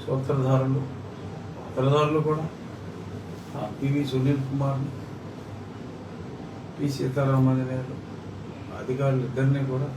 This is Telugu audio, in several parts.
సూత్రధారులు సూత్రధారులు కూడా పివి సునీల్ కుమార్ని, పి సీతారామాంజనేయులు అధికారులు ఇద్దరినీ కూడా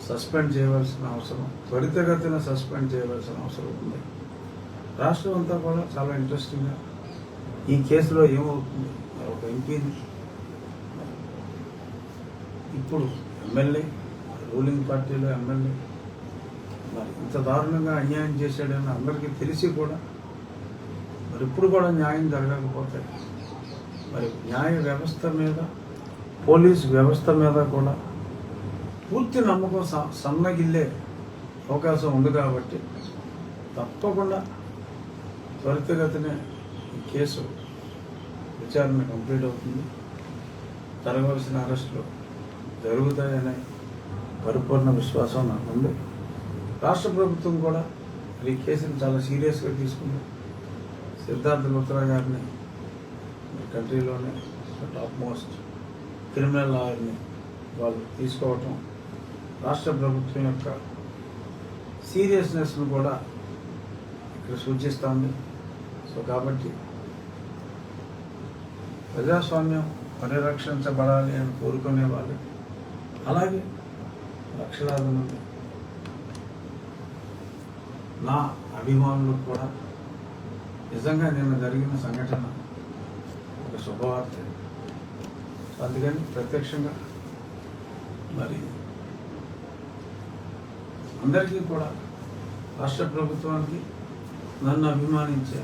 సస్పెండ్ చేయవలసిన అవసరం, త్వరితగతిన సస్పెండ్ చేయవలసిన అవసరం ఉంది. రాష్ట్రం అంతా కూడా చాలా ఇంట్రెస్టింగ్గా ఈ కేసులో ఏమవుతుంది, ఒక ఎంపీని ఇప్పుడు ఎమ్మెల్యే, రూలింగ్ పార్టీలో ఎమ్మెల్యే మరి ఇంత దారుణంగా అన్యాయం చేశాడని అందరికీ తెలిసి కూడా మరి ఇప్పుడు కూడా న్యాయం జరగకపోతే మరి న్యాయ వ్యవస్థ మీద, పోలీసు వ్యవస్థ మీద కూడా పూర్తి నమ్మకం సన్నగిల్లే అవకాశం ఉంది. కాబట్టి తప్పకుండా త్వరితగతినే ఈ కేసు విచారణ కంప్లీట్ అవుతుంది, జరగవలసిన అరెస్టులు జరుగుతాయనే పరిపూర్ణ విశ్వాసం నాకు ఉంది. రాష్ట్ర ప్రభుత్వం కూడా ఈ కేసుని చాలా సీరియస్గా తీసుకుంది. సిద్ధార్థ లూత్రా గారిని కంట్రీలోనే టాప్ మోస్ట్ క్రిమినల్ లాయర్ని వాళ్ళు తీసుకోవటం రాష్ట్ర ప్రభుత్వం యొక్క సీరియస్నెస్ను కూడా ఇక్కడ సూచిస్తుంది. సో కాబట్టి ప్రజాస్వామ్యం పరిరక్షించబడాలి అని కోరుకునే వాళ్ళు, అలాగే లక్షలాది మంది నా అభిమానులకు కూడా నిజంగా నిన్న జరిగిన సంఘటన ఒక శుభవార్త. అందుకని ప్రత్యక్షంగా మరి అందరికీ కూడా, రాష్ట్ర ప్రభుత్వానికి, నన్ను అభిమానించే,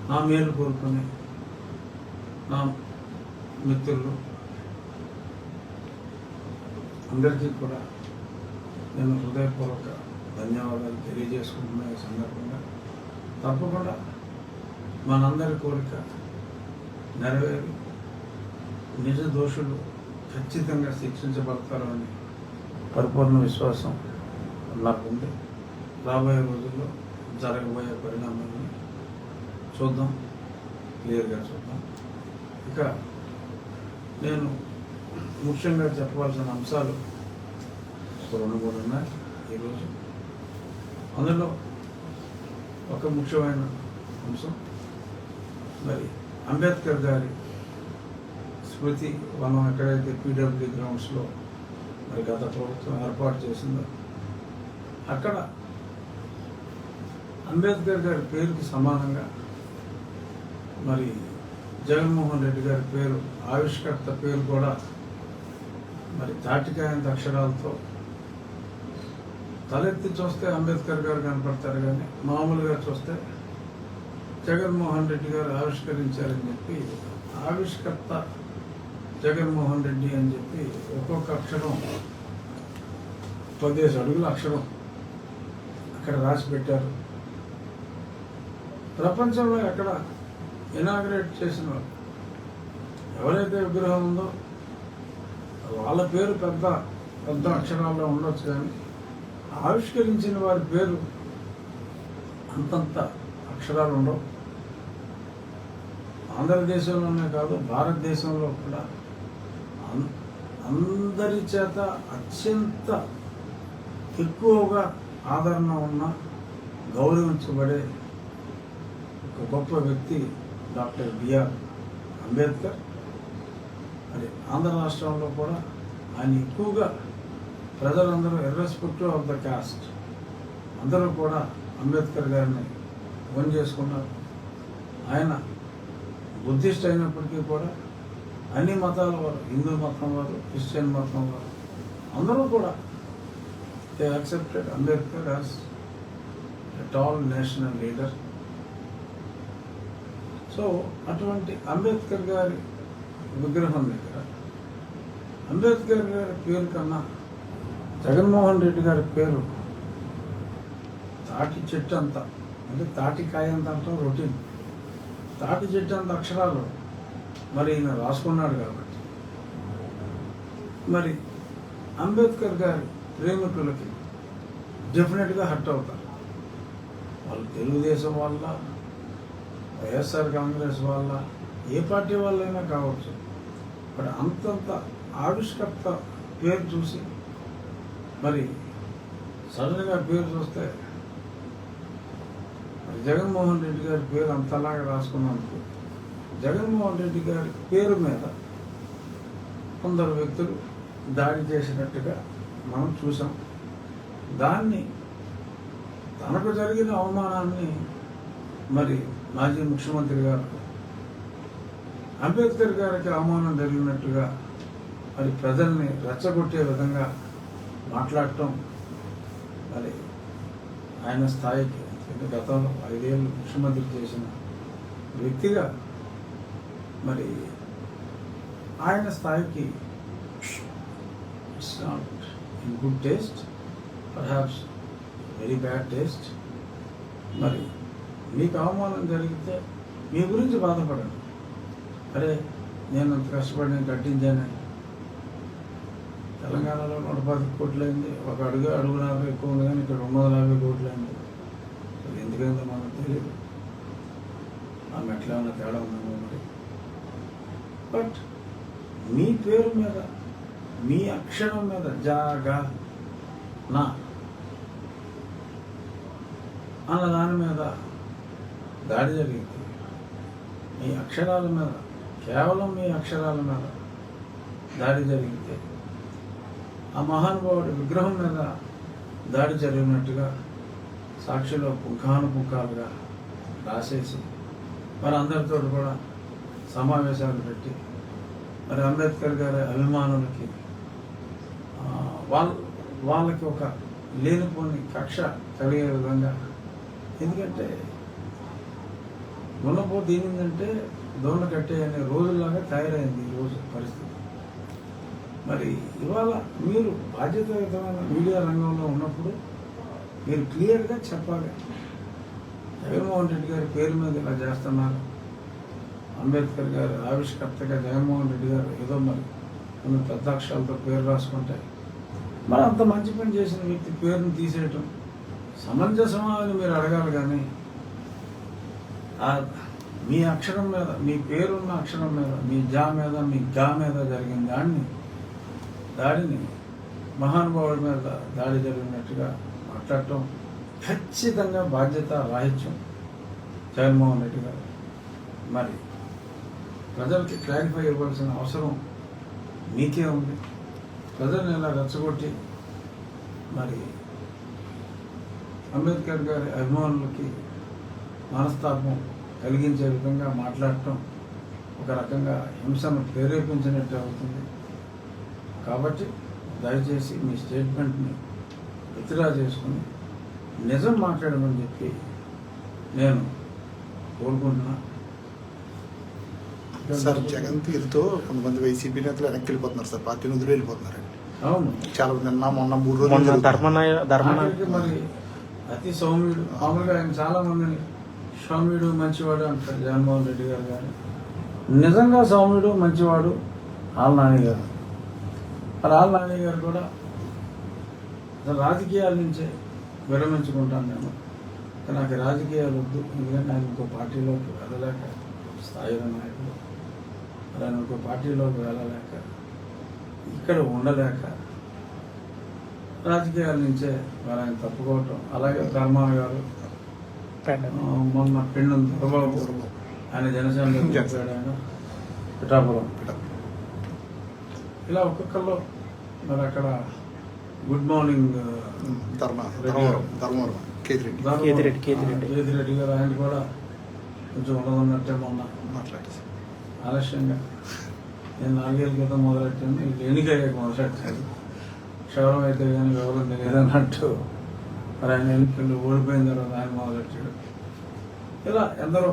నా మేలు కోరుకునే నా మిత్రులు అందరికీ కూడా నేను హృదయపూర్వక ధన్యవాదాలు తెలియజేసుకుంటున్నా. ఈ సందర్భంగా తప్పకుండా మనందరి కోరిక నెరవేరి నిజ దోషులు ఖచ్చితంగా శిక్షించబడతారు అని పరిపూర్ణ విశ్వాసం నాకుంది. రాబోయే రోజుల్లో జరగబోయే పరిణామాన్ని చూద్దాం, క్లియర్గా చూద్దాం. ఇక నేను ముఖ్యంగా చెప్పవలసిన అంశాలు 2-3 ఉన్నాయి ఈరోజు. అందులో ఒక ముఖ్యమైన అంశం మరి అంబేద్కర్ గారి స్మృతి వనం ఎక్కడైతే పీడబ్ల్యూ గ్రౌండ్స్లో మరి గత ప్రభుత్వం ఏర్పాటు చేసిందో అక్కడ అంబేద్కర్ గారి పేరుకి సమానంగా మరి జగన్మోహన్ రెడ్డి గారి పేరు, ఆవిష్కర్త పేరు కూడా మరి తాటికాయంత అక్షరాలతో తలెత్తి చూస్తే అంబేద్కర్ గారు కనపడతారు, కానీ మామూలుగా చూస్తే జగన్మోహన్ రెడ్డి గారు ఆవిష్కరించారని చెప్పి ఆవిష్కర్త జగన్మోహన్ రెడ్డి అని చెప్పి ఒక్కొక్క అక్షరం 10 అడుగుల అక్షరం అక్కడ రాసి పెట్టారు. ప్రపంచంలో ఎక్కడ ఇనాగ్రేట్ చేసిన ఎవరైతే విగ్రహం ఉందో వాళ్ళ పేరు పెద్ద పెద్ద అక్షరాల్లో ఉండొచ్చు, కానీ ఆవిష్కరించిన వారి పేరు అంతంత అక్షరాలు ఉండవు. ఆంధ్రదేశంలోనే కాదు, భారతదేశంలో కూడా అందరి చేత అత్యంత ఎక్కువగా ఆదరణ ఉన్న, గౌరవించబడే ఒక గొప్ప వ్యక్తి డాక్టర్ బిఆర్ అంబేద్కర్. మరి ఆంధ్ర రాష్ట్రంలో కూడా ఆయన ఎక్కువగా ప్రజలందరూ ఇర్రెస్పెక్టివ్ ఆఫ్ ద కాస్ట్ అందరూ కూడా అంబేద్కర్ గారిని ఓన్ చేసుకున్నారు. ఆయన బుద్ధిస్ట్ అయినప్పటికీ కూడా అన్ని మతాల వారు, హిందూ మతం వారు, క్రిస్టియన్ మతం వారు అందరూ కూడా they accepted Ambedkar as a tall national leader. So అటువంటి అంబేద్కర్ గారి విగ్రహం దగ్గర అంబేద్కర్ గారి పేరు కన్నా జగన్మోహన్ రెడ్డి గారి పేరు తాటి చెట్టు అంత, అంటే తాటికాయ అంత అంటాం రొటీన్, తాటి చెట్టు అంత అక్షరాలు మరి ఈయన రాసుకున్నాడు. కాబట్టి మరి అంబేద్కర్ గారి ప్రేమికులకి డెఫినెట్గా హర్ట్ అవుతారు. వాళ్ళు తెలుగుదేశం వాళ్ళ, వైఎస్ఆర్ కాంగ్రెస్ వాళ్ళ, ఏ పార్టీ వాళ్ళైనా కావచ్చు. బట్ అంతంత ఆవిష్కర్త పేరు చూసి మరి సడన్గా పేరు చూస్తే మరి జగన్మోహన్ రెడ్డి గారి పేరు అంతలాగా రాసుకున్నందుకు జగన్మోహన్ రెడ్డి గారి పేరు మీద కొందరు వ్యక్తులు దాడి చేసినట్టుగా మనం చూసాం. దాన్ని తనకు జరిగిన అవమానాన్ని మరి మాజీ ముఖ్యమంత్రి గారు అంబేద్కర్ గారికి అవమానం జరిగినట్టుగా మరి ప్రజల్ని రెచ్చగొట్టే విధంగా మాట్లాడటం మరి ఆయన స్థాయికి గతంలో 5 ఏళ్ళు ముఖ్యమంత్రి చేసిన వ్యక్తిగా మరి ఆయన స్థాయికి it's not in good taste, perhaps very bad taste. మరి మీకు అవమానం జరిగితే మీ గురించి బాధపడండి. అరే నేను అంత కష్టపడి నేను కట్టించాను, తెలంగాణలో 110 కోట్లు అయింది, ఒక అడుగున్నర ఎక్కువ ఉంది, కానీ ఇక్కడ 250 కోట్లు అయింది. అది ఎందుకంటే మనకు తెలియదు, ఆమె ఎట్లా ఉన్న తేడా ఉందేమో మరి. బట్ మీ పేరు మీద మీ అక్షరం మీద జాగా నా అన్న దాని మీద దాడి జరిగింది. మీ అక్షరాల మీద, కేవలం మీ అక్షరాల మీద దాడి జరిగితే ఆ మహానుభావుడి విగ్రహం మీద దాడి జరిగినట్టుగా సాక్షిలో పుంఖానుపుంఖాలుగా రాసేసి మరి అందరితో కూడా సమావేశాలు పెట్టి మరి అంబేద్కర్ గారి అభిమానులకి వాళ్ళకి ఒక లేనిపోని కక్ష కలిగే విధంగా. ఎందుకంటే గుణపోతే ఏమిందంటే దోణ కట్టే అనే రోజుల్లాగా తయారైంది ఈరోజు పరిస్థితి. మరి ఇవాళ మీరు బాధ్యతాయుతమైన మీడియా రంగంలో ఉన్నప్పుడు మీరు క్లియర్గా చెప్పాలి, జగన్మోహన్ రెడ్డి గారి పేరు మీద ఇలా చేస్తున్నారు, అంబేద్కర్ గారు ఆవిష్కర్తగా జగన్మోహన్ రెడ్డి గారు ఏదో మరి కొన్ని పెద్ద అక్షరాలతో పేరు రాసుకుంటాయి. మరి అంత మంచి పని చేసిన వ్యక్తి పేరును తీసేయటం సమంజసమా అని మీరు అడగాలి. కానీ మీ అక్షరం మీద, మీ పేరున్న అక్షరం మీద, మీ జా మీద, మీ గా మీద జరిగిన దాడిని మహానుభావుడి మీద దాడి జరిగినట్టుగా మాట్లాడటం ఖచ్చితంగా బాధ్యత రాహిత్యం జగన్మోహన్ రెడ్డి గారు. మరి ప్రజలకి క్లారిఫై ఇవ్వాల్సిన అవసరం మీకే ఉంది. ప్రజల్ని ఇలా రెచ్చగొట్టి మరి అంబేద్కర్ గారి అభిమానులకి మనస్తాపం కలిగించే విధంగా మాట్లాడటం ఒక రకంగా హింసను ప్రేరేపించినట్టు అవుతుంది. కాబట్టి దయచేసి మీ స్టేట్మెంట్ని విత్డ్రా చేసుకుని నిజం మాట్లాడమని చెప్పి నేను కోరుకుంటున్నా. సార్, జగన్ తీరుతో కొంతమంది వైసీపీ నేతలు వెనక్కి వెళ్ళిపోతున్నారు సార్, పార్టీని వదిలి వెళ్ళిపోతున్నారండి. అవును, చాలా మొన్న 3 రోజులు మరి అతి సౌమ్యుడు. మామూలుగా ఆయన చాలా మందిని సౌమ్యుడు మంచివాడు అంటారు జగన్మోహన్ రెడ్డి గారు. కానీ నిజంగా సౌమ్యుడు మంచివాడు ఆళ్ళ నాని గారు. మరి ఆళ్ళ నాని గారు కూడా రాజకీయాల నుంచే విరమించుకుంటాను నేను. నాకు రాజకీయాలు వద్దు, ఎందుకంటే ఆయన ఇంకో పార్టీలోకి వెళ్ళలేక, స్థాయిలో నాయకుడు మరి ఆయన ఇంకో పార్టీలోకి వెళ్ళలేక, ఇక్కడ ఉండలేక రాజకీయాల నుంచే మరి ఆయన తప్పుకోవటం. అలాగే ధర్మాన గారు మొన్న పిండం దొరబాబు, ఆయన జనసేనలో చెప్పాడు, ఆయన పిఠాపురం. ఇలా ఒక్కొక్కళ్ళు మరి అక్కడ గుడ్ మార్నింగ్ కేతిరెడ్డి గారు, ఆయన కూడా కొంచెం ఉండదన్నట్టే మొన్న మాట్లాడేసి ఆలస్యంగా. నేను 4 ఏళ్ళ క్రితం మొదలెట్టాను, ఎన్నికయ్యాక మొదలెట్టాను. క్షవరం అయితే కానీ వివరం తెలియదన్నట్టు మరి ఆయన ఎన్నికలు ఓడిపోయిన తర్వాత ఆయన మొదలెట్టాడు. ఇలా ఎందరో.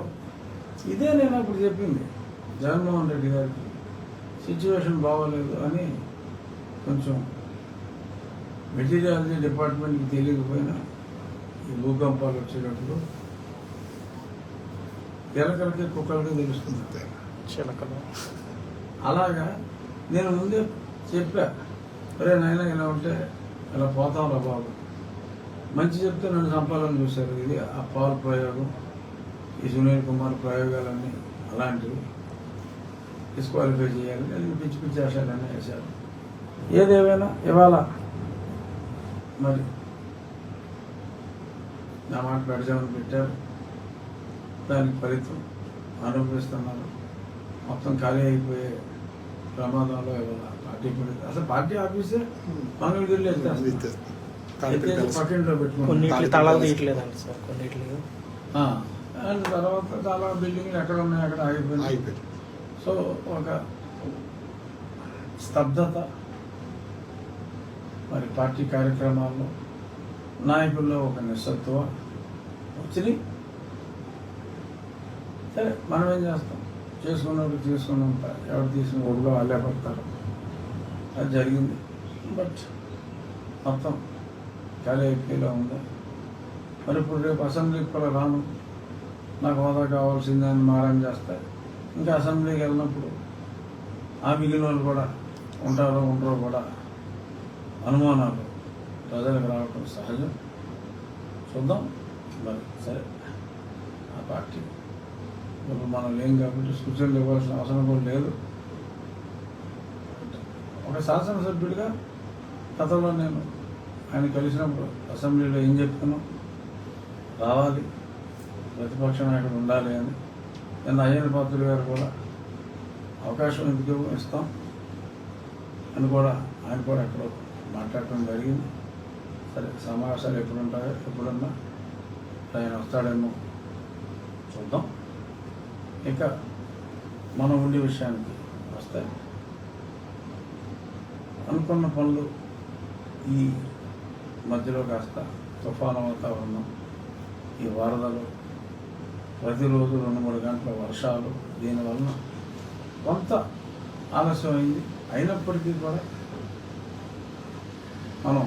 ఇదే నేను అప్పుడు చెప్పింది, జగన్మోహన్ రెడ్డి గారికి సిచ్యువేషన్ బాగోలేదు అని కొంచెం మెటీరియాలజీ డిపార్ట్మెంట్కి తెలియకపోయినా ఈ భూకంపాలు వచ్చేటప్పుడు ఎలకలకి కుక్కలకి తెలుస్తుంది. చిలకలు అలాగా నేను ముందే చెప్పా, అరే నాయన ఇలా ఉంటే ఇలా పోతాం రా బాబు. మంచి చెప్తే నన్ను చంపాలని చూశారు. ఇది ఆ పవర్ ప్రయోగం, ఈ సునీల్ కుమార్ ప్రయోగాలన్నీ అలాంటివి డిస్క్వాలిఫై చేయాలి. నేను పిచ్చి పిచ్చి ఆశాలన్నీ వేశారు. ఏదేమైనా ఇవాళ మరి నా మాట పెడదామని పెట్టారు. దానికి ఫలితం అనుభవిస్తున్నారు. మొత్తం ఖాళీ అయిపోయే ప్రమాదంలో ఏమైనా పార్టీ అసలు పార్టీ ఆఫీసే మంగళగిరిలో పక్కింట్లో పెట్టుకుని కొన్నిట్లు తాళాలు తీయట్లేదండి సార్, కొన్నిట్లు. అండ్ తర్వాత చాలా బిల్డింగ్లు ఎక్కడ ఉన్నాయి అక్కడ ఆగిపోయినాయి. సో ఒక స్తబ్దత మరి పార్టీ కార్యక్రమాల్లో నాయకుల్లో ఒక నిస్సత్వ వచ్చినాయి. సరే మనం ఏం చేస్తాం, చేసుకున్నప్పుడు తీసుకుని ఉంటారు, ఎవరు తీసుకుని ఒడిలో వాళ్ళే పడతారు. అది జరిగింది. బట్ మొత్తం ఖాళీ అయిపోయేలా ఉంది. మరి ఇప్పుడు రేపు అసెంబ్లీకి కూడా రాను, నాకు హోదా కావాల్సిందే అని మారం చేస్తారు. ఇంకా అసెంబ్లీకి వెళ్ళినప్పుడు ఆ మిగిలిన వాళ్ళు కూడా ఉంటారో ఉండరో కూడా అనుమానాలు ప్రజలకు రావటం సహజం. చూద్దాం. మరి సరే, ఆ పార్టీ ఇప్పుడు మనం లేం కాబట్టి సూచనలు ఇవ్వాల్సిన అవసరం కూడా లేదు. ఒక శాసనసభ్యుడిగా గతంలో నేను ఆయన కలిసినప్పుడు అసెంబ్లీలో ఏం చెప్తాను, రావాలి, ప్రతిపక్ష నాయకుడు ఉండాలి అని. నిన్న అయ్యన్న పాత్రుడు గారు కూడా అవకాశం ఎందుకు ఇస్తాం అని కూడా ఆయన కూడా ఎక్కడో మాట్లాడటం జరిగింది. సరే, సమావేశాలు ఎప్పుడుంటాయో ఎప్పుడన్నా ఆయన వస్తాడేమో చూద్దాం. ఇక మనం ఉండే విషయానికి వస్తే, అనుకున్న పనులు ఈ మధ్యలో కాస్త తుఫాను వాతావరణం, ఈ వరదలు, ప్రతిరోజు 2-3 గంటల వర్షాలు, దీనివలన కొంత ఆలస్యమైంది. అయినప్పటికీ కూడా మనం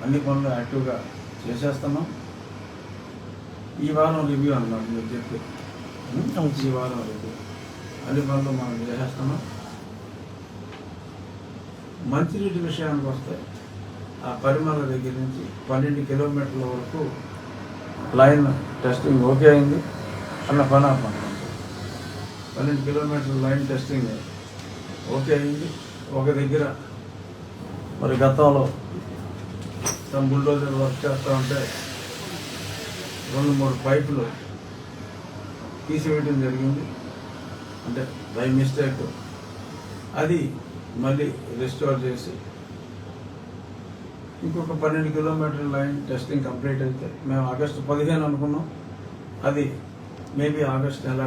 అన్ని పనులు యాక్టివ్గా చేసేస్తున్నాం. ఈ వారం రివ్యూ అన్నమాట మీరు చెప్పి, ఈ వారం రివ్యూ అన్ని పనులు మనం చేసేస్తున్నాం. మంచినీటి విషయానికి వస్తే, ఆ పరిమళ దగ్గర నుంచి 12 కిలోమీటర్ల వరకు లైన్ టెస్టింగ్ ఓకే అయింది. అన్న పని ఆపండి. 12 కిలోమీటర్ల లైన్ టెస్టింగ్ ఓకే అయింది. ఒక దగ్గర మరి గతంలో బుల్డోజర్ వర్క్ చేస్తూ ఉంటే 2-3 పైపులు తీసివేయడం జరిగింది, అంటే బై మిస్టేక్. అది మళ్ళీ రిస్టోర్ చేసి ఇంకొక 12 కిలోమీటర్ల లైన్ టెస్టింగ్ కంప్లీట్ అయితే, మేము ఆగస్టు 15 అనుకున్నాం, అది మేబీ ఆగస్ట్ నెల